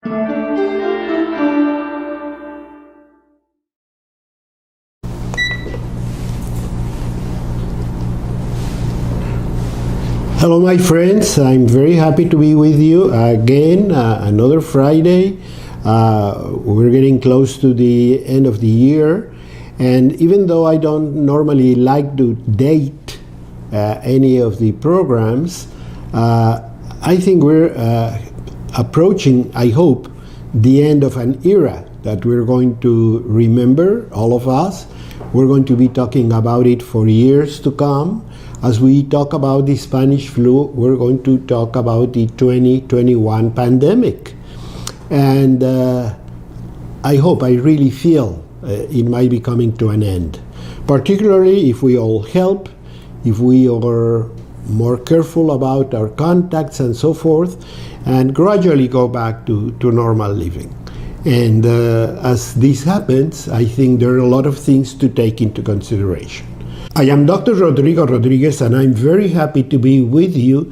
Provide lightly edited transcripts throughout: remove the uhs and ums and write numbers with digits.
Hello my friends, I'm very happy to be with you again, another Friday. We're getting close to the end of the year, and even though I don't normally like to date any of the programs, I think we're approaching, I hope, the end of an era that we're going to remember, all of us. We're going to be talking about it for years to come. As we talk about the Spanish flu, we're going to talk about the 2021 pandemic. And I hope, I really feel it might be coming to an end. Particularly if we all help, if we are more careful about our contacts and so forth, and gradually go back to normal living. And as this happens, I think there are a lot of things to take into consideration. I am Dr. Rodrigo Rodriguez, and I'm very happy to be with you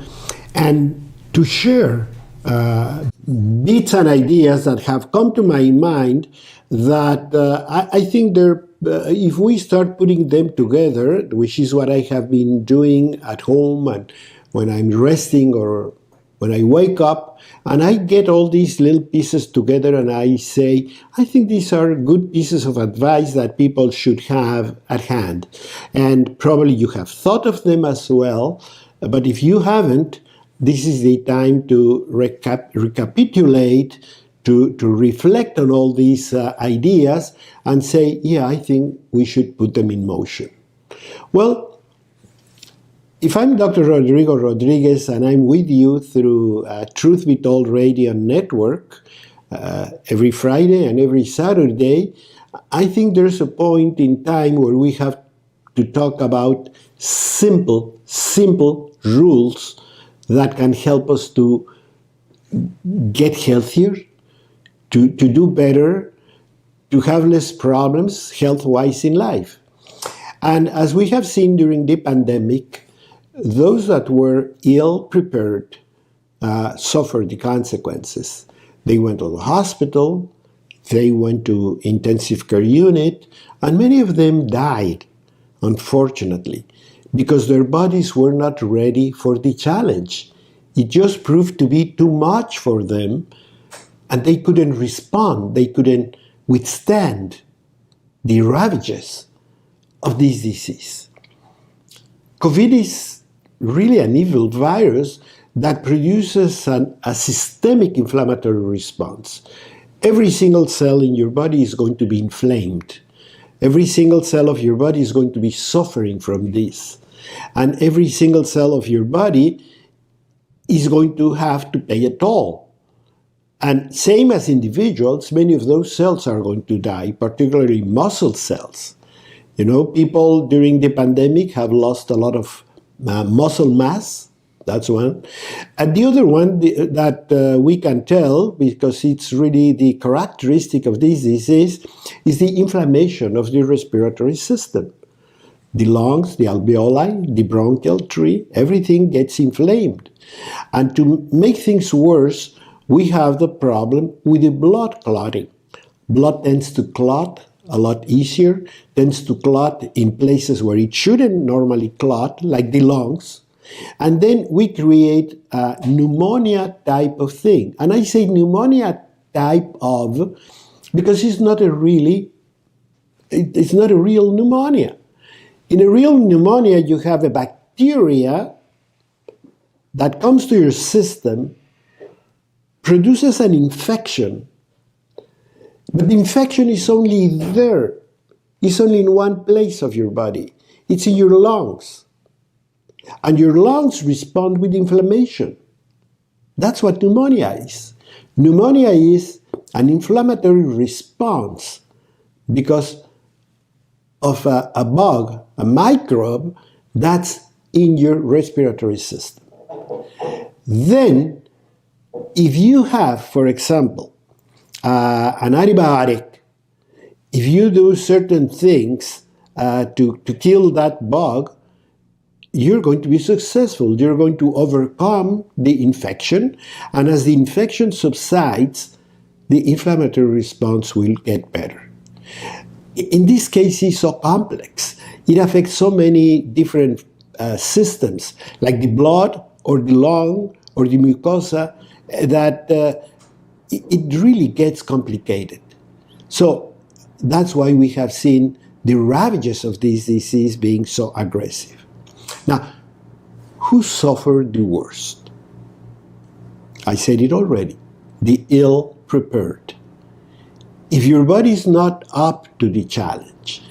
and to share bits and ideas that have come to my mind that I think if we start putting them together, which is what I have been doing at home and when I'm resting or when I wake up, and I get all these little pieces together and I say, I think these are good pieces of advice that people should have at hand. And probably you have thought of them as well, but if you haven't, this is the time to recapitulate, to reflect on all these ideas and say, yeah, I think we should put them in motion. Well, if I'm Dr. Rodrigo Rodriguez and I'm with you through Truth Be Told Radio Network every Friday and every Saturday, I think there's a point in time where we have to talk about simple rules that can help us to get healthier, to do better, to have less problems health-wise in life. And as we have seen during the pandemic, those that were ill-prepared suffered the consequences. They went to the hospital, they went to intensive care unit, and many of them died, unfortunately, because their bodies were not ready for the challenge. It just proved to be too much for them, and they couldn't respond, they couldn't withstand the ravages of this disease. COVID is really an evil virus that produces a systemic inflammatory response. Every single cell in your body is going to be inflamed. Every single cell of your body is going to be suffering from this. And every single cell of your body is going to have to pay a toll. And same as individuals, many of those cells are going to die, particularly muscle cells. You know, people during the pandemic have lost a lot of muscle mass, that's one. And the other one that we can tell, because it's really the characteristic of this disease, is the inflammation of the respiratory system. The lungs, the alveoli, the bronchial tree, everything gets inflamed. And to make things worse, we have the problem with the blood clotting. Blood tends to clot a lot easier, tends to clot in places where it shouldn't normally clot, like the lungs. And then we create a pneumonia type of thing. And I say pneumonia type of because it's not a real pneumonia. In a real pneumonia, you have a bacteria that comes to your system, produces an infection. But the infection is only there. It's only in one place of your body. It's in your lungs. And your lungs respond with inflammation. That's what pneumonia is. Pneumonia is an inflammatory response because of a bug, a microbe, that's in your respiratory system. Then, if you have, for example, an antibiotic, if you do certain things to kill that bug, you're going to be successful. You're going to overcome the infection, and as the infection subsides, the inflammatory response will get better. In this case, it's so complex. It affects so many different systems, like the blood or the lung or the mucosa, that it really gets complicated. So that's why we have seen the ravages of this disease being so aggressive. Now, who suffered the worst? I said it already, the ill-prepared. If your body is not up to the challenge,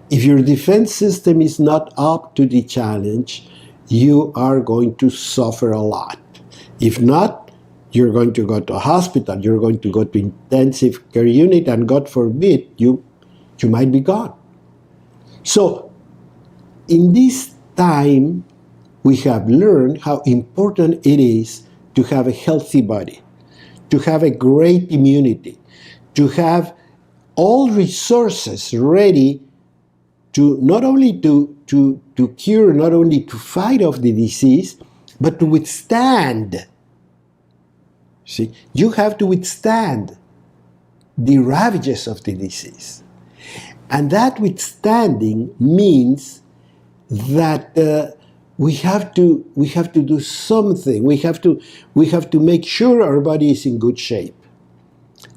if your defense system is not up to the challenge, you are going to suffer a lot. If not, you're going to go to a hospital, you're going to go to intensive care unit, and God forbid, you might be gone. So, in this time, we have learned how important it is to have a healthy body, to have a great immunity, to have all resources ready to not only to cure, not only to fight off the disease, but to withstand. See, you have to withstand the ravages of the disease. And that withstanding means that we have to do something. We have to make sure our body is in good shape.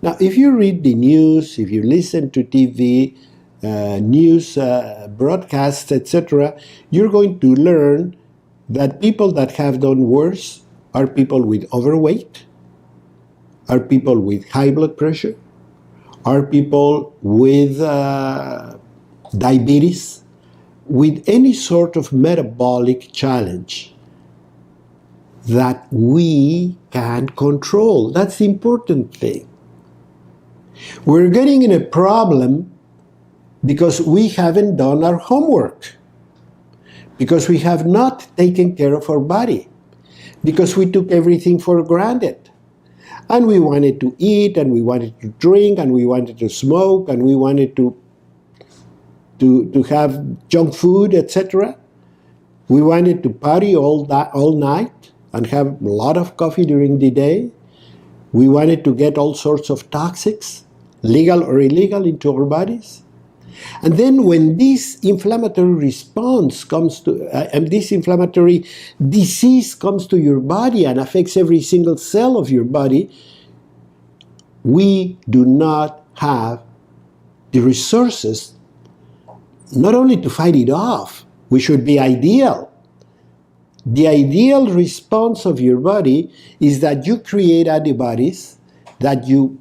Now, if you read the news, if you listen to TV, news broadcasts, etc., you're going to learn that people that have done worse are people with overweight, are people with high blood pressure, are people with diabetes, with any sort of metabolic challenge that we can control. That's the important thing. We're getting in a problem because we haven't done our homework, because we have not taken care of our body, because we took everything for granted. And we wanted to eat, and we wanted to drink, and we wanted to smoke, and we wanted to have junk food, etc. We wanted to party all night and have a lot of coffee during the day. We wanted to get all sorts of toxics, legal or illegal, into our bodies. And then when this inflammatory response comes to, and this inflammatory disease comes to your body and affects every single cell of your body, we do not have the resources not only to fight it off, we should be ideal. The ideal response of your body is that you create antibodies, that you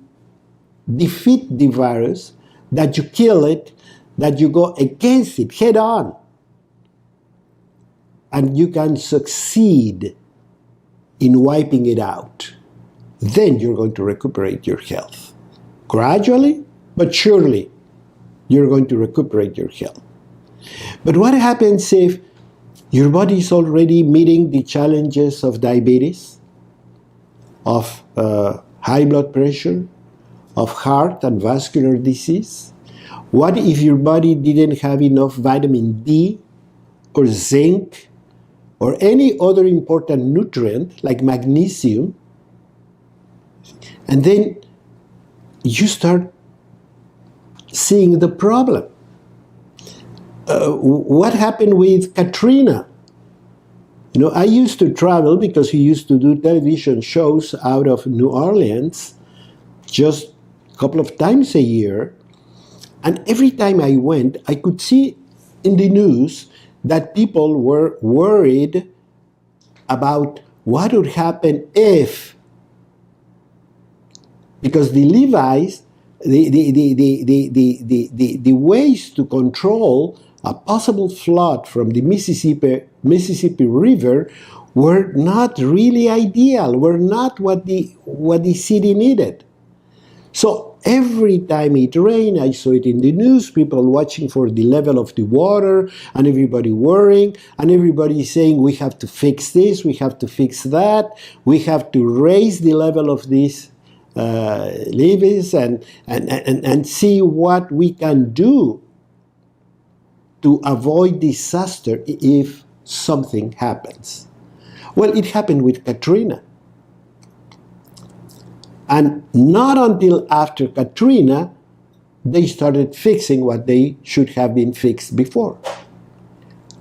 defeat the virus, that you kill it, that you go against it head on, and you can succeed in wiping it out. Then you're going to recuperate your health. Gradually, but surely, you're going to recuperate your health. But what happens if your body is already meeting the challenges of diabetes, of high blood pressure, of heart and vascular disease? What if your body didn't have enough vitamin D or zinc or any other important nutrient like magnesium? And then you start seeing the problem. What happened with Katrina? You know, I used to travel because we used to do television shows out of New Orleans just a couple of times a year. And every time I went, I could see in the news that people were worried about what would happen if, because the levies, the ways to control a possible flood from the Mississippi River were not really ideal, were not what the city needed. So every time it rained, I saw it in the news, people watching for the level of the water, and everybody worrying, and everybody saying, we have to fix this, we have to fix that, we have to raise the level of these levees and see what we can do to avoid disaster if something happens. Well, it happened with Katrina. And not until after Katrina, they started fixing what they should have been fixed before.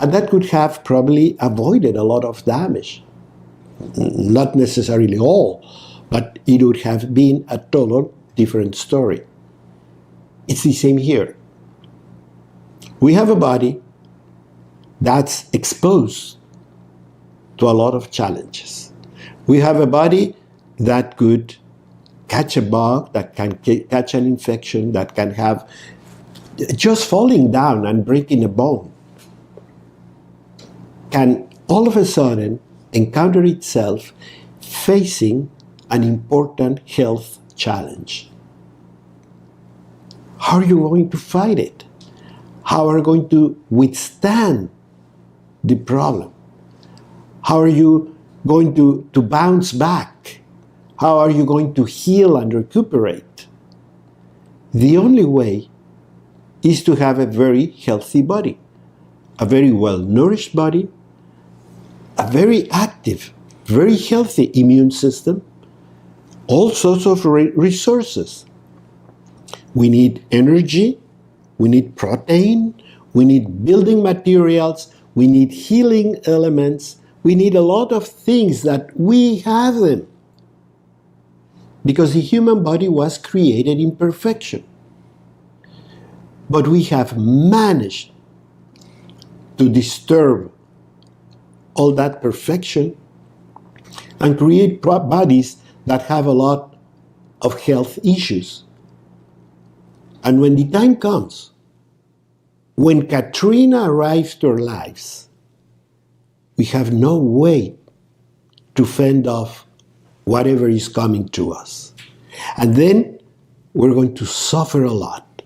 And that could have probably avoided a lot of damage. Not necessarily all, but it would have been a total different story. It's the same here. We have a body that's exposed to a lot of challenges. We have a body that could catch a bug, that can catch an infection, that can have just falling down and breaking a bone, can all of a sudden encounter itself facing an important health challenge. How are you going to fight it? How are you going to withstand the problem? How are you going to bounce back? How are you going to heal and recuperate? The only way is to have a very healthy body, a very well-nourished body, a very active, very healthy immune system, all sorts of resources. We need energy, we need protein, we need building materials, we need healing elements, we need a lot of things that we have them. Because the human body was created in perfection. But we have managed to disturb all that perfection and create bodies that have a lot of health issues. And when the time comes, when Katrina arrives to our lives, we have no way to fend off whatever is coming to us. And then we're going to suffer a lot.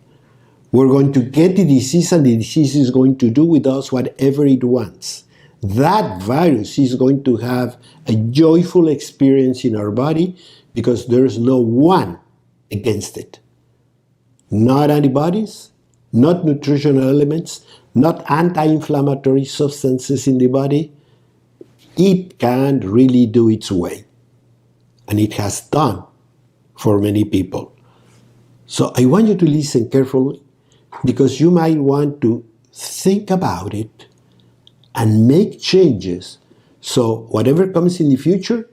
We're going to get the disease, and the disease is going to do with us whatever it wants. That virus is going to have a joyful experience in our body because there's no one against it. Not antibodies, not nutritional elements, not anti-inflammatory substances in the body. It can't really do its way. And it has done for many people. So I want you to listen carefully, because you might want to think about it and make changes, so whatever comes in the future,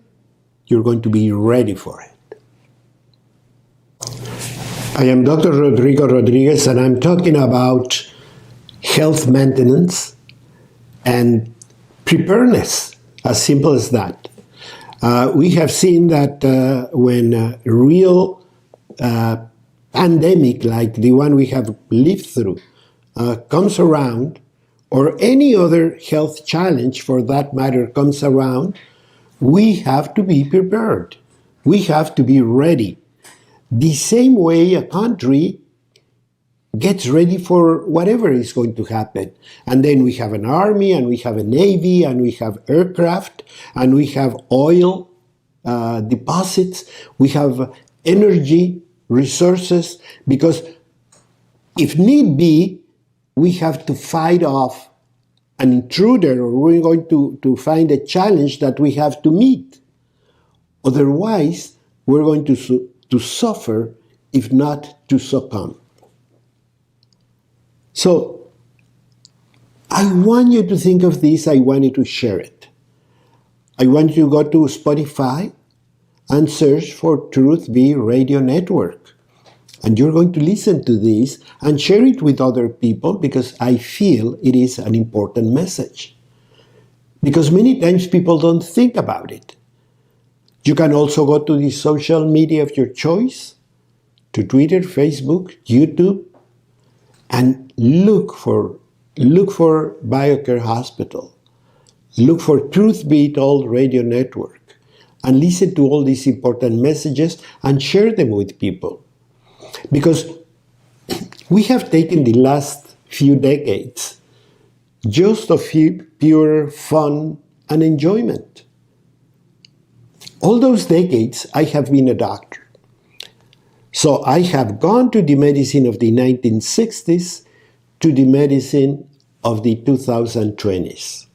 you're going to be ready for it. I am Dr. Rodrigo Rodriguez, and I'm talking about health maintenance and preparedness, as simple as that. We have seen that when a real pandemic like the one we have lived through comes around, or any other health challenge for that matter comes around, we have to be prepared. We have to be ready. The same way a country gets ready for whatever is going to happen. And then we have an army, and we have a navy, and we have aircraft, and we have oil deposits, we have energy resources, because if need be, we have to fight off an intruder, or we're going to find a challenge that we have to meet. Otherwise, we're going to suffer, if not to succumb. So, I want you to think of this, I want you to share it. I want you to go to Spotify and search for Truth Be Radio Network. And you're going to listen to this and share it with other people, because I feel it is an important message. Because many times people don't think about it. You can also go to the social media of your choice, to Twitter, Facebook, YouTube, and look for BioCare Hospital. Look for Truth Be Told Radio Network, and listen to all these important messages and share them with people. Because we have taken the last few decades just of pure fun and enjoyment. All those decades, I have been a doctor. So I have gone to the medicine of the 1960s to the medicine of the 2020s.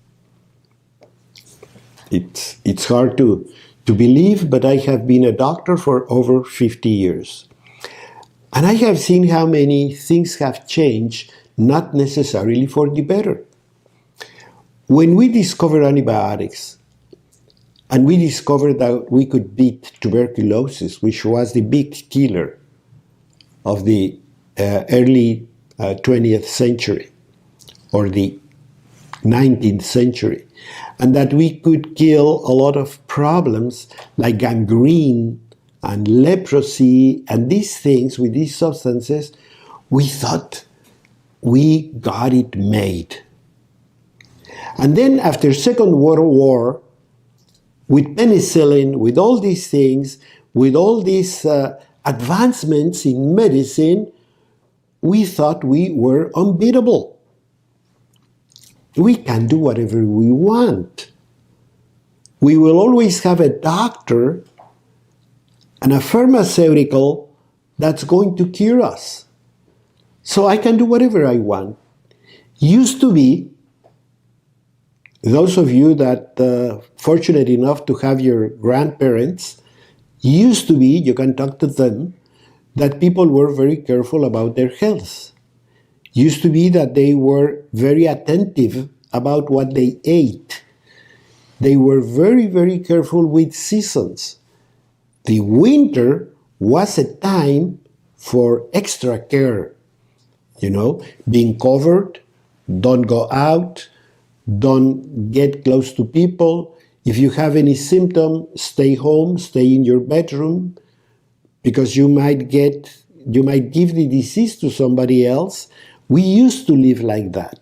It's hard to to believe, but I have been a doctor for over 50 years. And I have seen how many things have changed, not necessarily for the better. When we discovered antibiotics, and we discovered that we could beat tuberculosis, which was the big killer of the early 20th century, or the 19th century, and that we could kill a lot of problems like gangrene and leprosy and these things with these substances, we thought we got it made. And then after Second World War, with penicillin, with all these things, with all these advancements in medicine, we thought we were unbeatable. We can do whatever we want. We will always have a doctor and a pharmaceutical that's going to cure us. So I can do whatever I want. Used to be, those of you that fortunate enough to have your grandparents, used to be, you can talk to them, that people were very careful about their health. Used to be that they were very attentive about what they ate. They were very, very careful with seasons. The winter was a time for extra care. You know, being covered, don't go out, don't get close to people. If you have any symptom, stay home, stay in your bedroom, because you might give the disease to somebody else. We used to live like that.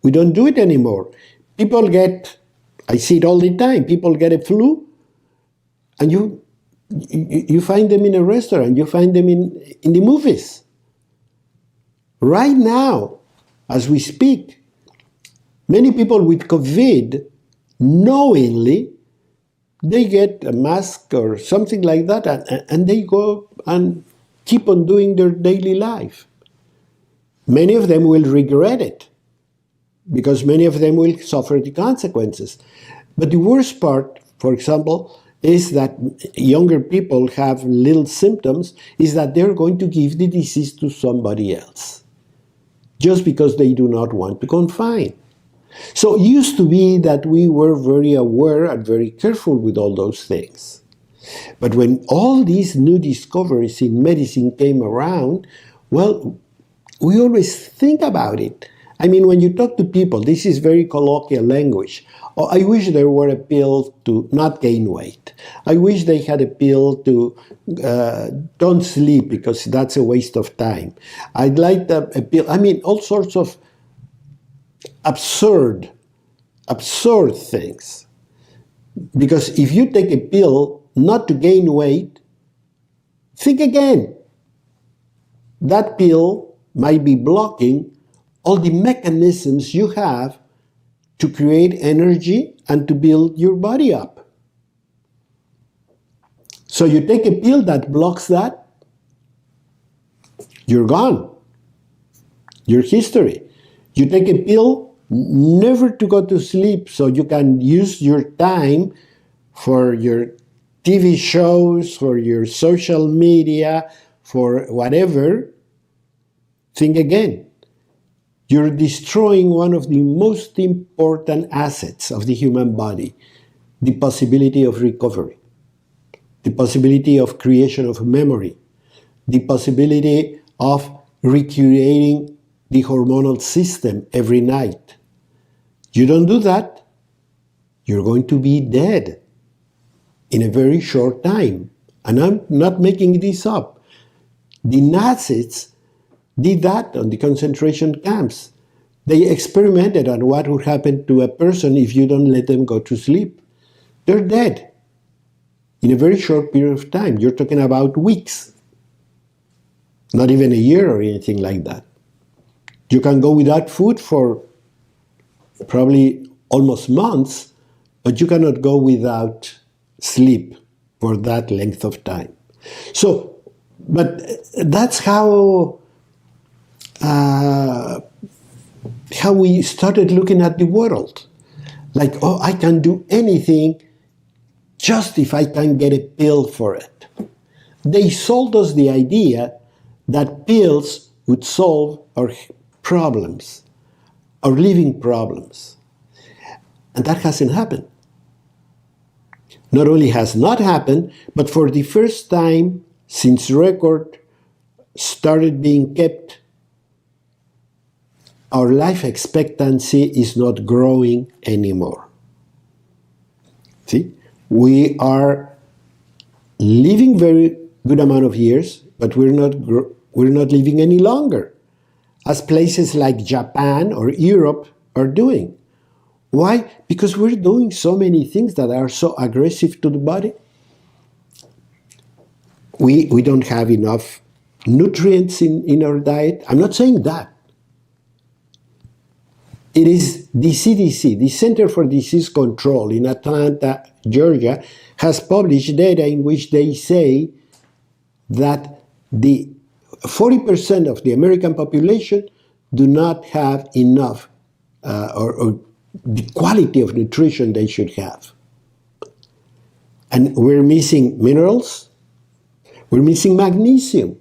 We don't do it anymore. People get, I see it all the time, people get a flu, and you find them in a restaurant, you find them in the movies. Right now, as we speak, many people with COVID, knowingly, they get a mask or something like that, and they go and keep on doing their daily life. Many of them will regret it, because many of them will suffer the consequences. But the worst part, for example, is that younger people have little symptoms, is that they're going to give the disease to somebody else, just because they do not want to confine. So it used to be that we were very aware and very careful with all those things. But when all these new discoveries in medicine came around, well, we always think about it. I mean, when you talk to people, this is very colloquial language. Oh, I wish there were a pill to not gain weight. I wish they had a pill to don't sleep because that's a waste of time. I'd like a pill. I mean, all sorts of absurd things. Because if you take a pill not to gain weight, think again. That pill might be blocking all the mechanisms you have to create energy and to build your body up. So you take a pill that blocks that, you're gone. Your history. You take a pill never to go to sleep so you can use your time for your TV shows, for your social media, for whatever. Think again. You're destroying one of the most important assets of the human body, the possibility of recovery, the possibility of creation of memory, the possibility of recreating the hormonal system every night. You don't do that, you're going to be dead in a very short time. And I'm not making this up. The Nazis did that on the concentration camps. They experimented on what would happen to a person if you don't let them go to sleep. They're dead in a very short period of time. You're talking about weeks, not even a year or anything like that. You can go without food for probably almost months, but you cannot go without sleep for that length of time. So, but that's how we started looking at the world. Like, oh, I can do anything just if I can get a pill for it. They sold us the idea that pills would solve our problems, our living problems. And that hasn't happened. Not only has not happened, but for the first time since record started being kept, our life expectancy is not growing anymore. See, we are living very good amount of years, but we're not living any longer, as places like Japan or Europe are doing. Why? Because we're doing so many things that are so aggressive to the body. We don't have enough nutrients in our diet. I'm not saying that. It is the CDC, the Center for Disease Control in Atlanta, Georgia, has published data in which they say that the 40% of the American population do not have enough or the quality of nutrition they should have. And we're missing minerals, we're missing magnesium.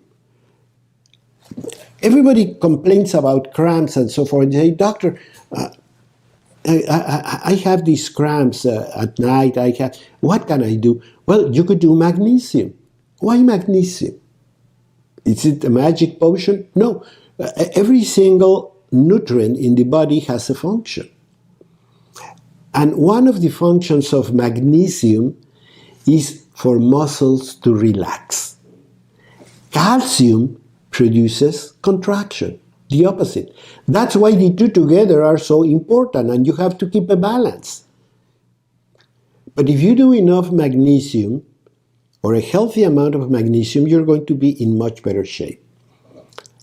Everybody complains about cramps and so forth. They say, doctor, I have these cramps at night. What can I do? Well, you could do magnesium. Why magnesium? Is it a magic potion? No. Every single nutrient in the body has a function. And one of the functions of magnesium is for muscles to relax. Calcium produces contraction, the opposite. That's why the two together are so important, and you have to keep a balance. But if you do enough magnesium, or a healthy amount of magnesium, you're going to be in much better shape.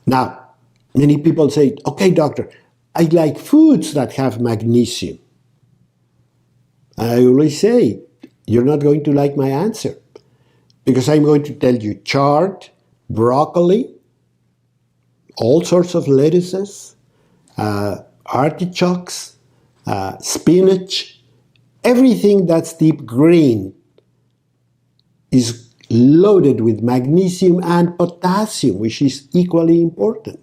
Now, many people say, okay, doctor, I like foods that have magnesium. I always say, you're not going to like my answer, because I'm going to tell you chard, broccoli, all sorts of lettuces, artichokes, spinach, everything that's deep green is loaded with magnesium and potassium, which is equally important.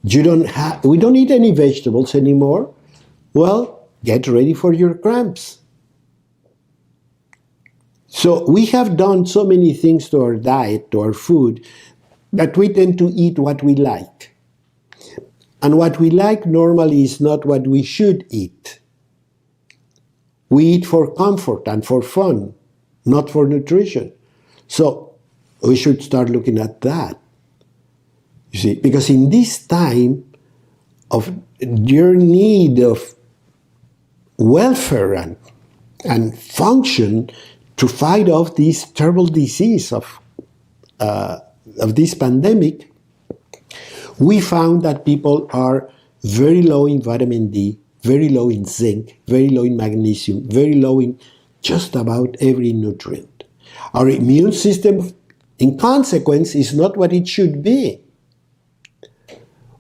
We don't eat any vegetables anymore. Well, get ready for your cramps. So we have done so many things to our diet, to our food, that we tend to eat what we like. And what we like normally is not what we should eat. We eat for comfort and for fun, not for nutrition. So we should start looking at that. You see, because in this time of your need of welfare and function to fight off this terrible disease of this pandemic, we found that people are very low in vitamin D, very low in zinc, very low in magnesium, very low in just about every nutrient. Our immune system, in consequence, is not what it should be.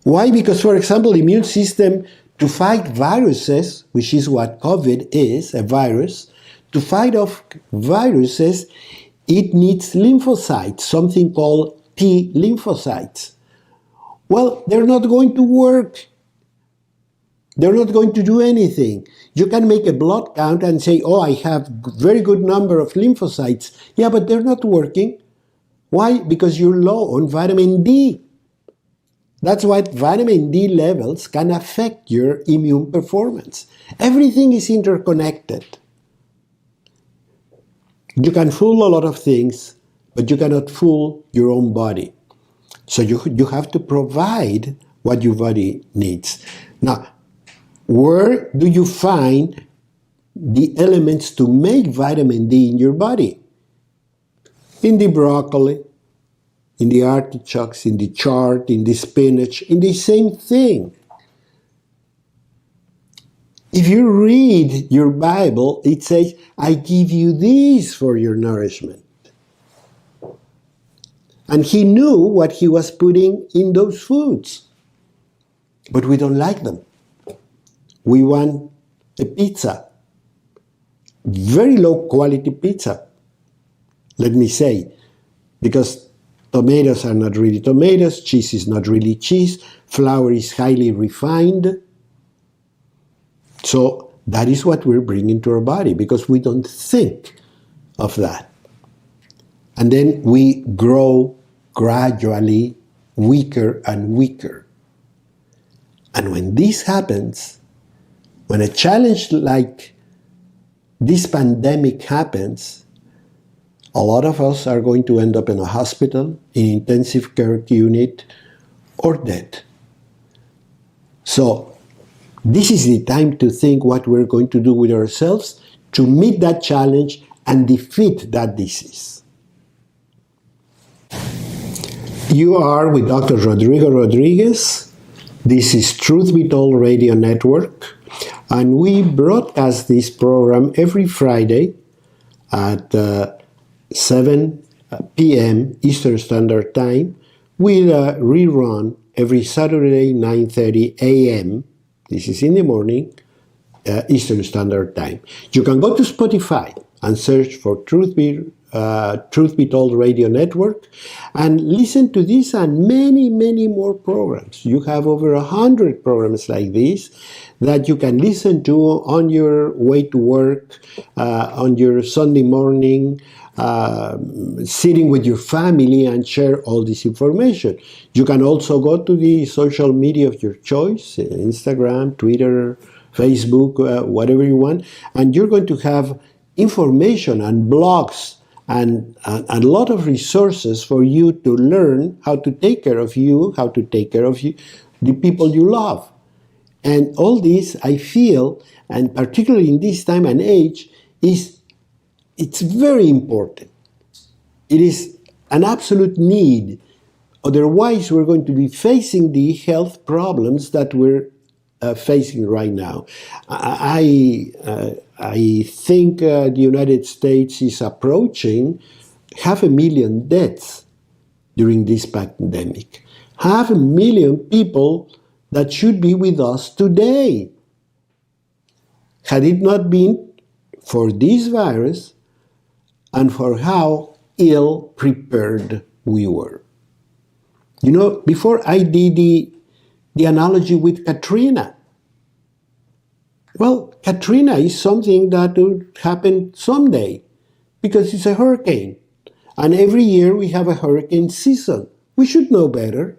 Why? Because, for example, the immune system, to fight viruses, which is what COVID is, a virus, to fight off viruses, it needs lymphocytes, something called T lymphocytes. Well, they're not going to work. They're not going to do anything. You can make a blood count and say, oh, I have very good number of lymphocytes. Yeah, but they're not working. Why? Because you're low on vitamin D. That's why vitamin D levels can affect your immune performance. Everything is interconnected. You can fool a lot of things, but you cannot fool your own body. So you have to provide what your body needs. Now, where do you find the elements to make vitamin D in your body? In the broccoli, in the artichokes, in the chard, in the spinach, in the same thing. If you read your Bible, it says, I give you these for your nourishment. And he knew what he was putting in those foods. But we don't like them. We want a pizza. very low quality pizza, let me say, because tomatoes are not really tomatoes, cheese is not really cheese, flour is highly refined. So that is what we're bringing to our body because we don't think of that. And then we grow gradually weaker and weaker. And when this happens, when a challenge like this pandemic happens, a lot of us are going to end up in a hospital, in intensive care unit, or dead. So this is the time to think what we're going to do with ourselves to meet that challenge and defeat that disease. You are with Dr. Rodrigo Rodriguez. This is Truth Be Told Radio Network, and we broadcast this program every Friday at 7 p.m. Eastern Standard Time with a rerun every Saturday, 9:30 a.m. This is in the morning, Eastern Standard Time. You can go to Spotify and search for Truth Be Told Radio Network and listen to this and many, many more programs. You have over 100 programs like this that you can listen to on your way to work, on your Sunday morning, sitting with your family and share all this information. You can also go to the social media of your choice, Instagram, Twitter, Facebook, whatever you want, and you're going to have information and blogs and a lot of resources for you to learn how to take care of you, how to take care of you, the people you love. And all this, I feel, and particularly in this time and age, it's very important. It is an absolute need. Otherwise, we're going to be facing the health problems that we're facing right now. I think the United States is approaching 500,000 deaths during this pandemic. 500,000 people that should be with us today. Had it not been for this virus and for how ill prepared we were. You know, before I did the analogy with Katrina. Well, Katrina is something that would happen someday because it's a hurricane. And every year we have a hurricane season. We should know better.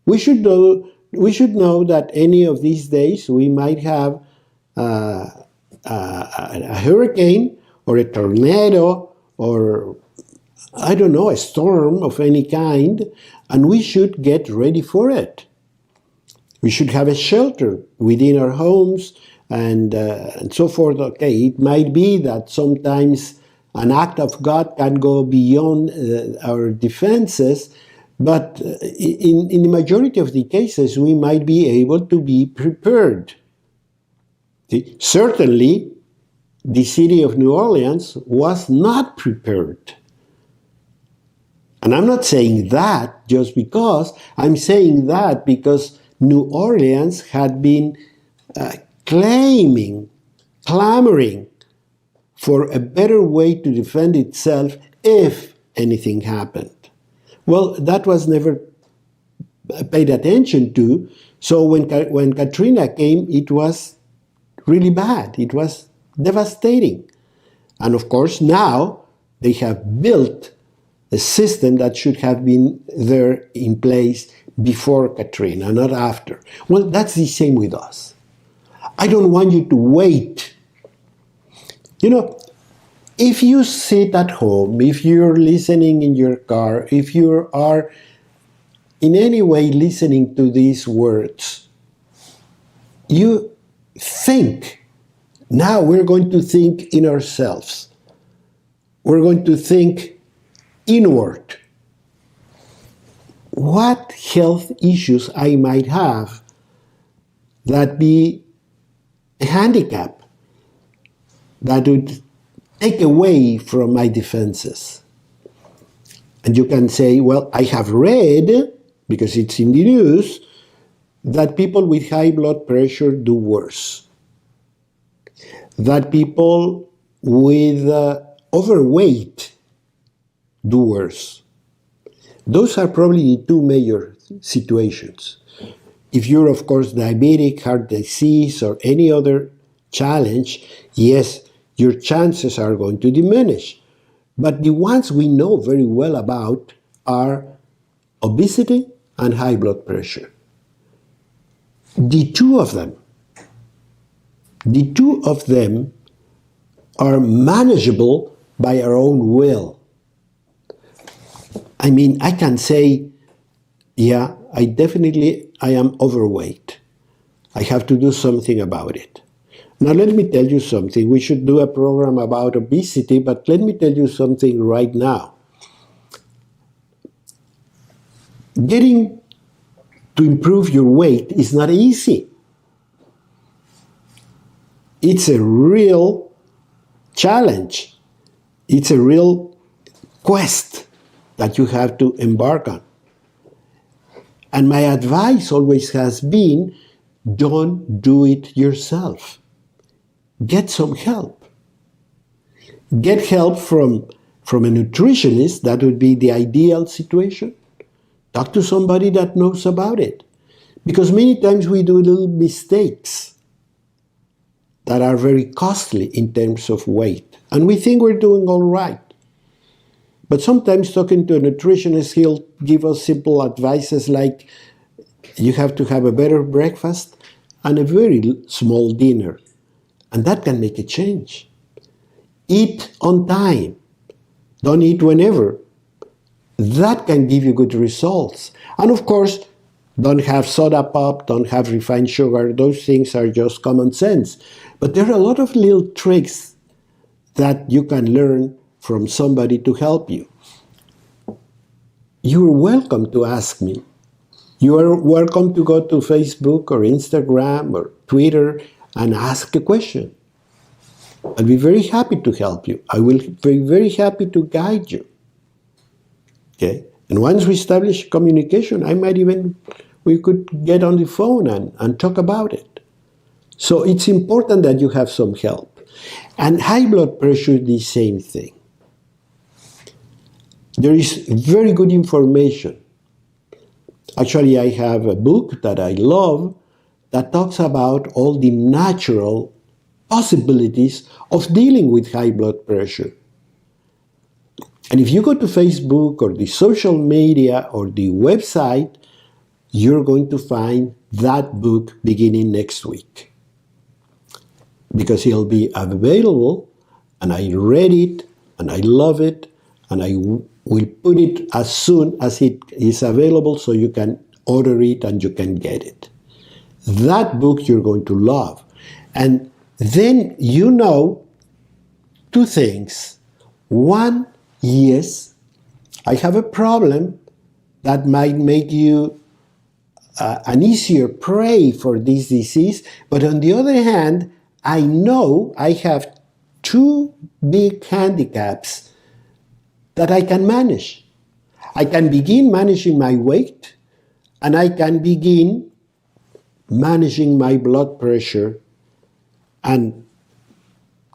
We should know that any of these days we might have a hurricane or a tornado or, I don't know, a storm of any kind, and we should get ready for it. We should have a shelter within our homes and so forth. Okay, it might be that sometimes an act of God can go beyond our defenses, but in the majority of the cases, we might be able to be prepared. Certainly, the city of New Orleans was not prepared. And I'm not saying that just because, I'm saying that because New Orleans had been clamoring for a better way to defend itself if anything happened. Well, that was never paid attention to. So when Katrina came, it was really bad. It was devastating. And of course, now they have built a system that should have been there in place before Katrina, not after. Well, that's the same with us. I don't want you to wait. You know, if you sit at home, if you're listening in your car, if you are in any way listening to these words, you think. Now we're going to think in ourselves. We're going to think inward. What health issues I might have that be a handicap that would take away from my defenses. And you can say, well, I have read, because it's in the news, that people with high blood pressure do worse. that people with overweight do worse. Those are probably the two major situations. If you're, of course, diabetic, heart disease, or any other challenge, yes, your chances are going to diminish. But the ones we know very well about are obesity and high blood pressure. The two of them are manageable by our own will. I mean, I can say, yeah, I am overweight. I have to do something about it. Now let me tell you something. We should do a program about obesity, but let me tell you something right now. Getting to improve your weight is not easy. It's a real challenge. It's a real quest that you have to embark on. And my advice always has been, don't do it yourself. Get some help. Get help from a nutritionist. That would be the ideal situation. Talk to somebody that knows about it. Because many times we do little mistakes that are very costly in terms of weight. And we think we're doing all right. But sometimes talking to a nutritionist, he'll give us simple advices like, you have to have a better breakfast and a very small dinner. And that can make a change. Eat on time. Don't eat whenever. That can give you good results. And of course, don't have soda pop, don't have refined sugar. Those things are just common sense. But there are a lot of little tricks that you can learn from somebody to help you. You're welcome to ask me. You are welcome to go to Facebook or Instagram or Twitter and ask a question. I'll be very happy to help you. I will be very happy to guide you. Okay? And once we establish communication, we could get on the phone and talk about it. So it's important that you have some help. And high blood pressure, the same thing. There is very good information. Actually, I have a book that I love that talks about all the natural possibilities of dealing with high blood pressure. And if you go to Facebook or the social media or the website, you're going to find that book beginning next week. Because it'll be available, and I read it, and I love it, and I will put it as soon as it is available so you can order it and you can get it. That book you're going to love. And then you know two things. One, yes, I have a problem that might make you an easier prey for this disease, but on the other hand, I know I have two big handicaps that I can manage. I can begin managing my weight, and I can begin managing my blood pressure, and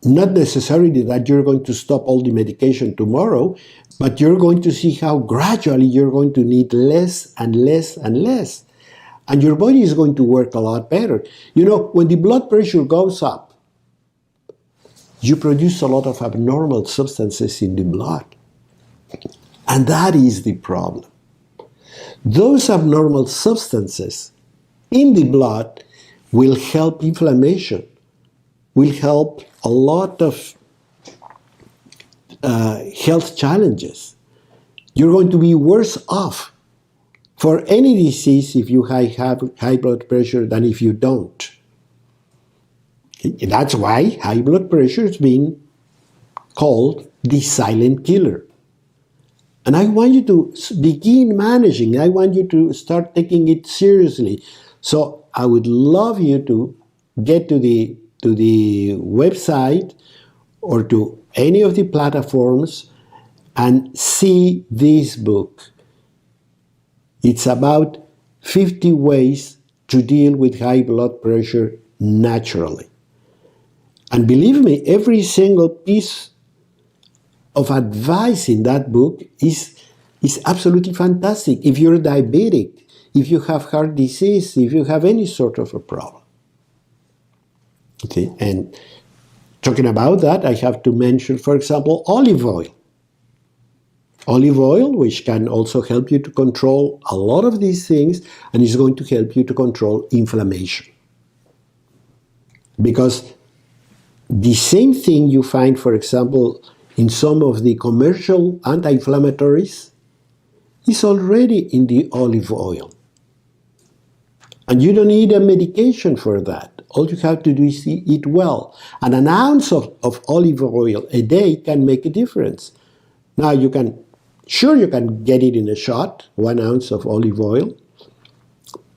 not necessarily that you're going to stop all the medication tomorrow, but you're going to see how gradually you're going to need less and less and less. And your body is going to work a lot better. You know, when the blood pressure goes up, you produce a lot of abnormal substances in the blood. And that is the problem. Those abnormal substances in the blood will help inflammation, will help a lot of health challenges. You're going to be worse off for any disease if you have high blood pressure than if you don't. That's why high blood pressure is being called the silent killer. And I want you to begin managing. I want you to start taking it seriously. So I would love you to get to the website or to any of the platforms and see this book. It's about 50 ways to deal with high blood pressure naturally. And believe me, every single piece of advice in that book is absolutely fantastic. If you're diabetic, if you have heart disease, if you have any sort of a problem. Okay? And talking about that, I have to mention, for example, olive oil. Olive oil, which can also help you to control a lot of these things, and is going to help you to control inflammation. Because the same thing you find, for example, in some of the commercial anti-inflammatories is already in the olive oil. And you don't need a medication for that. All you have to do is eat well. And an ounce of olive oil a day can make a difference. Now you can get it in a shot, 1 ounce of olive oil.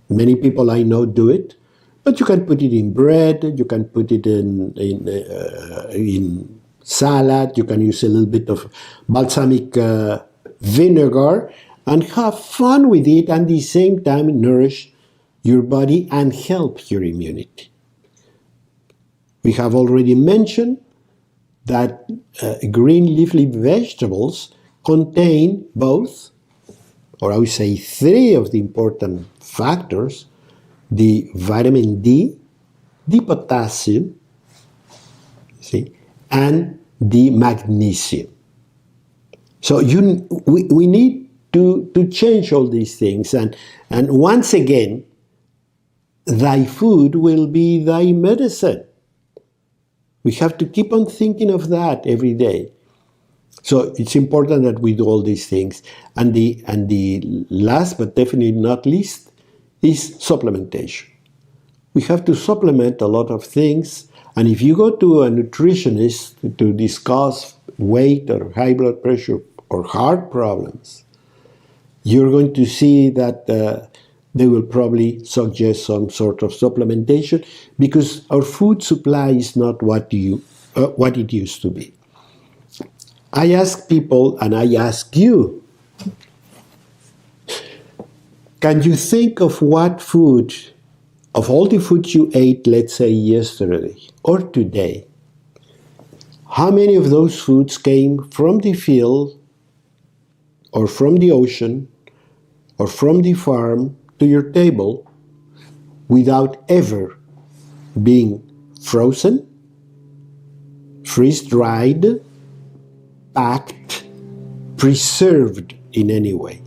Many people I know do it. But you can put it in bread, you can put it in salad, you can use a little bit of balsamic vinegar and have fun with it, and at the same time nourish your body and help your immunity. We have already mentioned that green leafy vegetables contain both, or I would say 3 of the important factors: the vitamin D, the potassium, and the magnesium. So we need to change all these things. And once again, thy food will be thy medicine. We have to keep on thinking of that every day. So it's important that we do all these things. And the last but definitely not least is supplementation. We have to supplement a lot of things. And if you go to a nutritionist to discuss weight or high blood pressure or heart problems, you're going to see that they will probably suggest some sort of supplementation, because our food supply is not what it used to be. I ask people, and I ask you, can you think of what food, of all the food you ate, let's say yesterday or today, how many of those foods came from the field or from the ocean or from the farm to your table without ever being frozen, freeze-dried, packed, preserved in any way?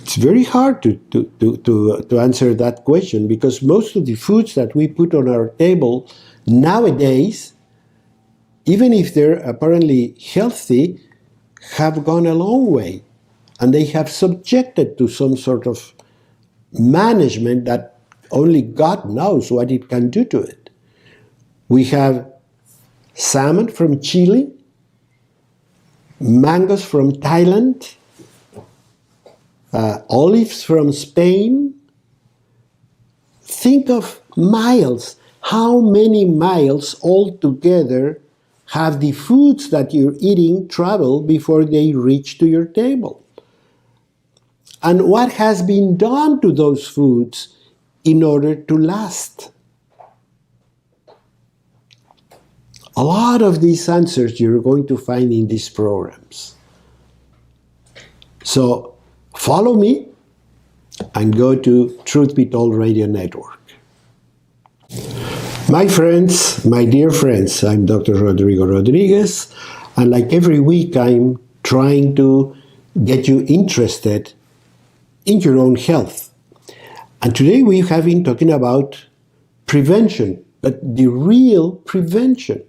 It's very hard to answer that question, because most of the foods that we put on our table nowadays, even if they're apparently healthy, have gone a long way, and they have subjected to some sort of management that only God knows what it can do to it. We have salmon from Chile, mangoes from Thailand, olives from Spain. Think of miles. How many miles altogether have the foods that you're eating traveled before they reach to your table? And what has been done to those foods in order to last? A lot of these answers you're going to find in these programs. So follow me and go to Truth Be Told Radio Network. My friends, my dear friends, I'm Dr. Rodrigo Rodriguez, and like every week I'm trying to get you interested in your own health. And today we have been talking about prevention, but the real prevention.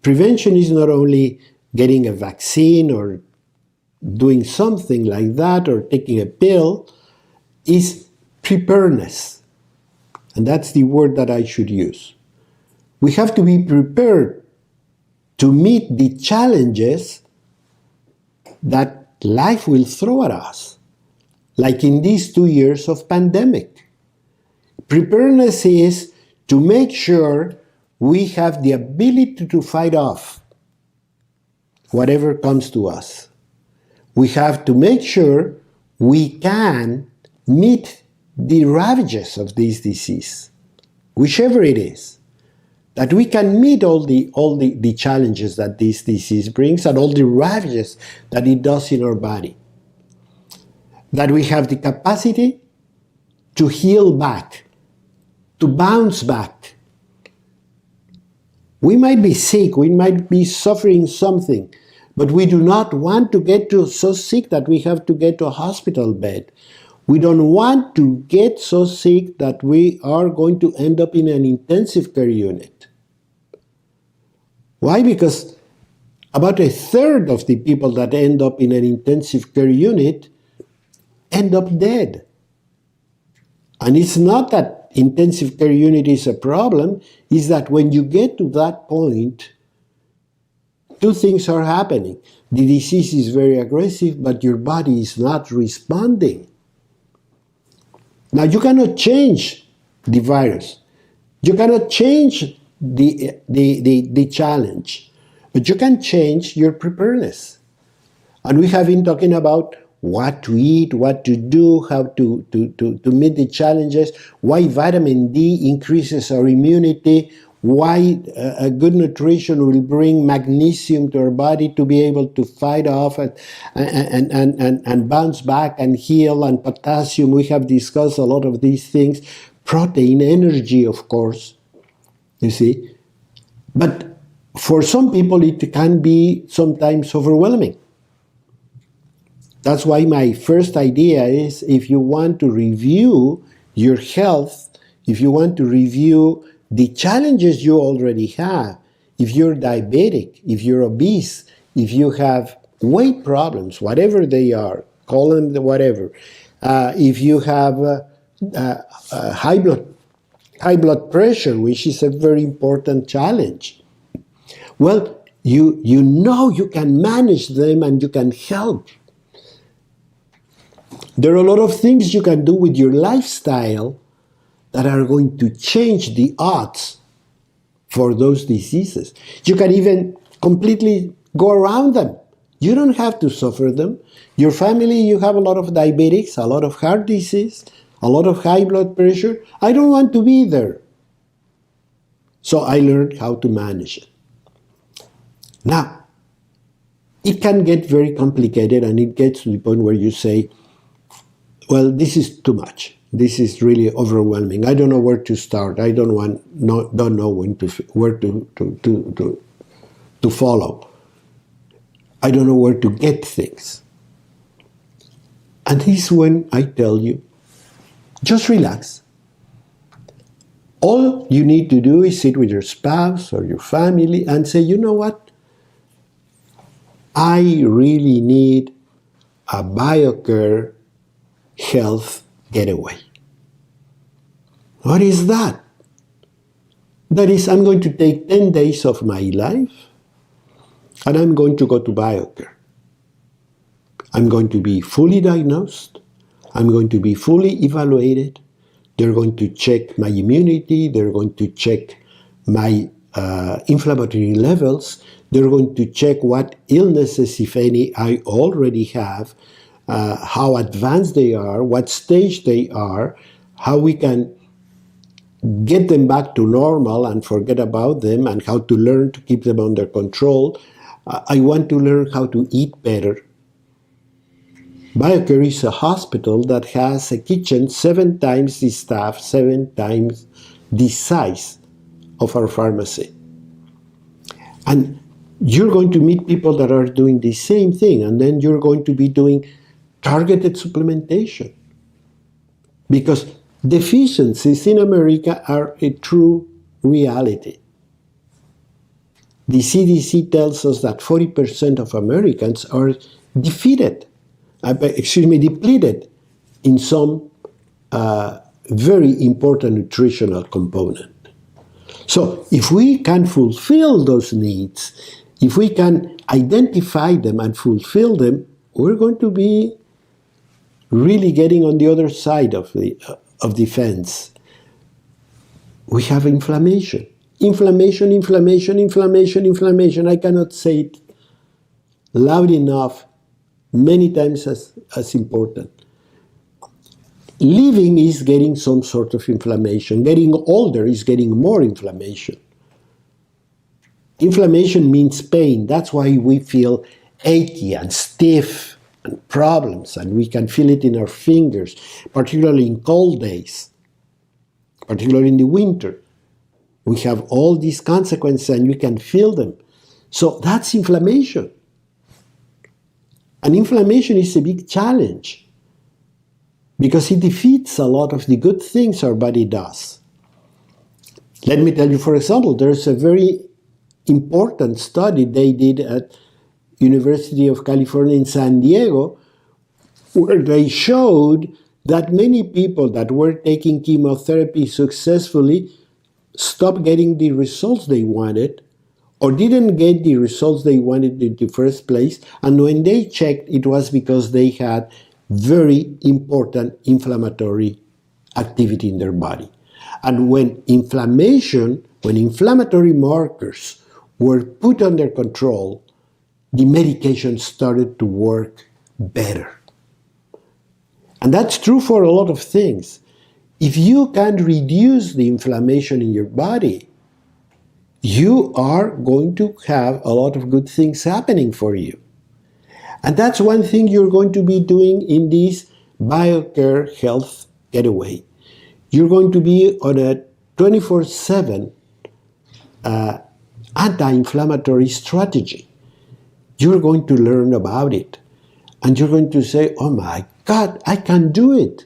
Prevention is not only getting a vaccine or doing something like that or taking a pill, is preparedness. And that's the word that I should use. We have to be prepared to meet the challenges that life will throw at us, like in these 2 years of pandemic. Preparedness is to make sure we have the ability to fight off whatever comes to us. We have to make sure we can meet the ravages of this disease, whichever it is. that we can meet all the challenges that this disease brings and all the ravages that it does in our body. That we have the capacity to heal back, to bounce back. We might be sick, we might be suffering something, but we do not want to get so sick that we have to get to a hospital bed. We don't want to get so sick that we are going to end up in an intensive care unit. Why? Because about a third of the people that end up in an intensive care unit end up dead. And it's not that intensive care unit is a problem, it's that when you get to that point, two things are happening. The disease is very aggressive, but your body is not responding. Now, you cannot change the virus. You cannot change the challenge, but you can change your preparedness. And we have been talking about what to eat, what to do, how to meet the challenges, why vitamin D increases our immunity, why a good nutrition will bring magnesium to our body to be able to fight off and bounce back and heal, and potassium. We have discussed a lot of these things. Protein, energy, of course, you see. But for some people, it can be sometimes overwhelming. That's why my first idea is, if you want to review your health, if you want to review the challenges you already have, if you're diabetic, if you're obese, if you have weight problems, whatever they are, call them whatever, if you have high blood pressure, which is a very important challenge, well, you know you can manage them and you can help. There are a lot of things you can do with your lifestyle that are going to change the odds for those diseases. You can even completely go around them. You don't have to suffer them. Your family, you have a lot of diabetics, a lot of heart disease, a lot of high blood pressure. I don't want to be there. So I learned how to manage it. Now, it can get very complicated, and it gets to the point where you say, well, this is too much. This is really overwhelming. I don't know where to start. I don't know where to follow. I don't know where to get things. And this is when I tell you, just relax. All you need to do is sit with your spouse or your family and say, you know what? I really need a BioCare health getaway. What is that? That is, I'm going to take 10 days of my life and I'm going to go to BioCare. I'm going to be fully diagnosed. I'm going to be fully evaluated. They're going to check my immunity. They're going to check my inflammatory levels. They're going to check what illnesses, if any, I already have, how advanced they are, what stage they are, how we can get them back to normal and forget about them, and how to learn to keep them under control. I want to learn how to eat better. BioCare is a hospital that has a kitchen 7 times the staff, 7 times the size of our pharmacy. And you're going to meet people that are doing the same thing, and then you're going to be doing targeted supplementation. Because deficiencies in America are a true reality. The CDC tells us that 40% of Americans are depleted in some very important nutritional component. So if we can fulfill those needs, if we can identify them and fulfill them, we're going to be really getting on the other side of the fence. We have inflammation. Inflammation. I cannot say it loud enough, many times as important. Living is getting some sort of inflammation. Getting older is getting more inflammation. Inflammation means pain. That's why we feel achy and stiff and problems, and we can feel it in our fingers, particularly in cold days, particularly in the winter. We have all these consequences and we can feel them. So that's inflammation. And inflammation is a big challenge because it defeats a lot of the good things our body does. Let me tell you, for example, there's a very important study they did at University of California in San Diego, where they showed that many people that were taking chemotherapy successfully stopped getting the results they wanted, or didn't get the results they wanted in the first place, and when they checked, it was because they had very important inflammatory activity in their body. And when inflammatory markers were put under control, the medication started to work better. And that's true for a lot of things. If you can reduce the inflammation in your body, you are going to have a lot of good things happening for you. And that's one thing you're going to be doing in this BioCare Health Getaway. You're going to be on a 24/7 anti-inflammatory strategy. You're going to learn about it. And you're going to say, oh my God, I can do it.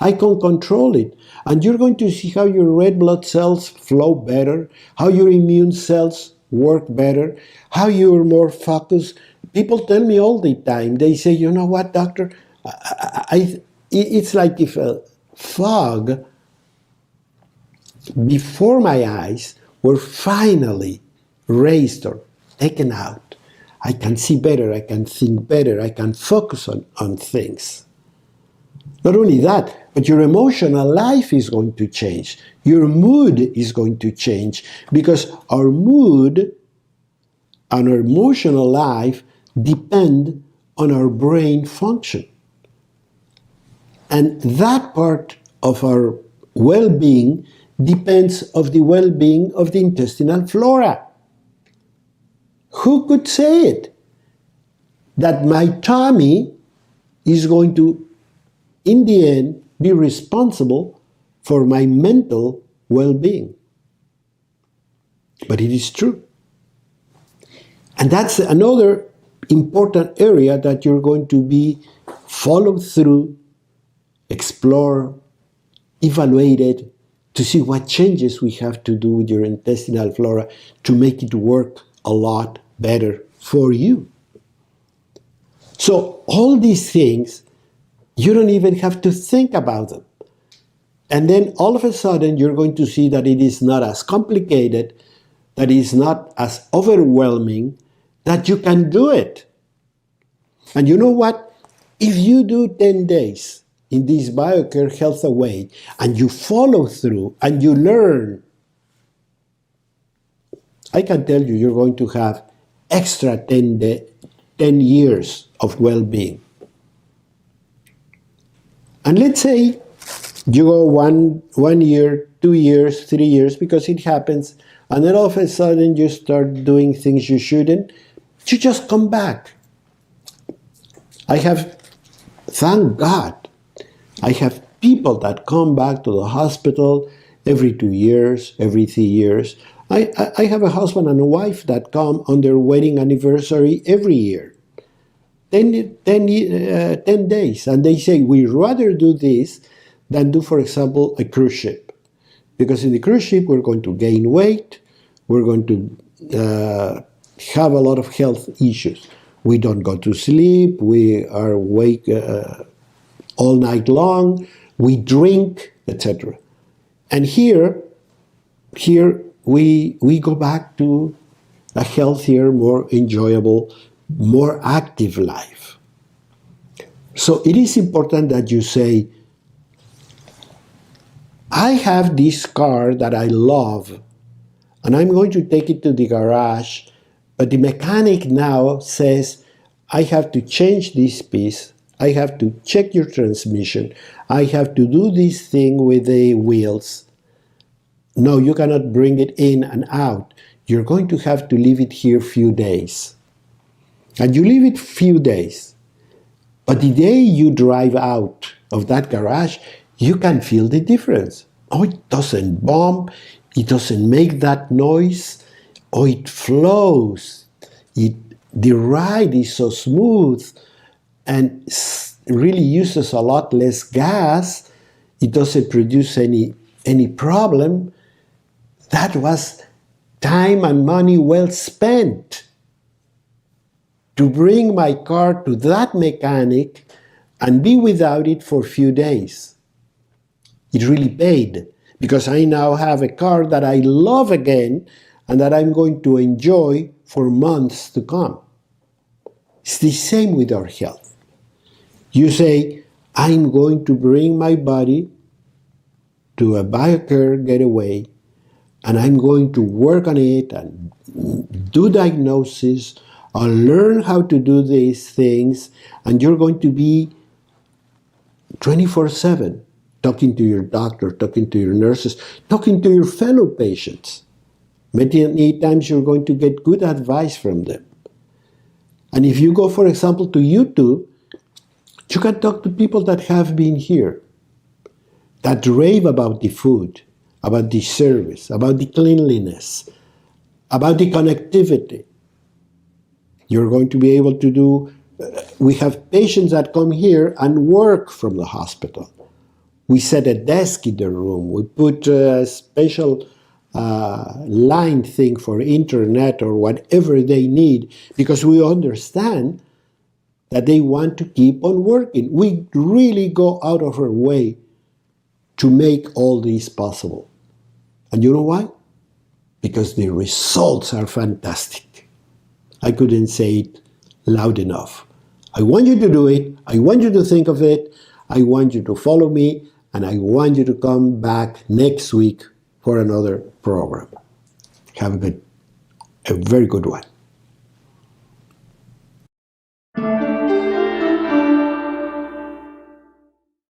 I can control it. And you're going to see how your red blood cells flow better, how your immune cells work better, how you're more focused. People tell me all the time, they say, you know what, doctor, it's like if a fog before my eyes were finally raised or taken out. I can see better, I can think better, I can focus on things. Not only that, but your emotional life is going to change. Your mood is going to change because our mood and our emotional life depend on our brain function. And that part of our well-being depends on the well-being of the intestinal flora. Who could say it? That my tummy is going to, in the end, be responsible for my mental well-being. But it is true. And that's another important area that you're going to be followed through, explored, evaluated, to see what changes we have to do with your intestinal flora to make it work a lot better for you. So all these things, you don't even have to think about them. And then all of a sudden you're going to see that it is not as complicated, that it is not as overwhelming, that you can do it. And you know what? If you do 10 days in this BioCare Health Away and you follow through and you learn, I can tell you you're going to have extra 10 years of well-being. And let's say you go one year, 2 years, 3 years, because it happens, and then all of a sudden you start doing things you shouldn't, you just come back. Thank God, I have people that come back to the hospital every 2 years, every 3 years. I have a husband and a wife that come on their wedding anniversary every year. 10 days. And they say, we'd rather do this than do, for example, a cruise ship. Because in the cruise ship, we're going to gain weight. We're going to have a lot of health issues. We don't go to sleep. We are awake all night long. We drink, etc. And here we go back to a healthier, more enjoyable, more active life. So it is important that you say, I have this car that I love, and I'm going to take it to the garage, but the mechanic now says, I have to change this piece, I have to check your transmission, I have to do this thing with the wheels. No, you cannot bring it in and out. you're going to have to leave it here few days. And you leave it few days. But the day you drive out of that garage, you can feel the difference. Oh, it doesn't bump, it doesn't make that noise, oh, it flows, the ride is so smooth and really uses a lot less gas, it doesn't produce any problem. That was time and money well spent to bring my car to that mechanic and be without it for a few days. It really paid, because I now have a car that I love again and that I'm going to enjoy for months to come. It's the same with our health. You say, I'm going to bring my body to a BioCare getaway, and I'm going to work on it and do diagnosis, or learn how to do these things, and you're going to be 24/7 talking to your doctor, talking to your nurses, talking to your fellow patients. Many times you're going to get good advice from them. And if you go, for example, to YouTube, you can talk to people that have been here, that rave about the food, about the service, about the cleanliness, about the connectivity. You're going to be able to do, we have patients that come here and work from the hospital. We set a desk in the room. We put a special line thing for internet or whatever they need, because we understand that they want to keep on working. We really go out of our way to make all this possible. And you know why? Because the results are fantastic. I couldn't say it loud enough. I want you to do it. I want you to think of it. I want you to follow me. And I want you to come back next week for another program. Have a very good one.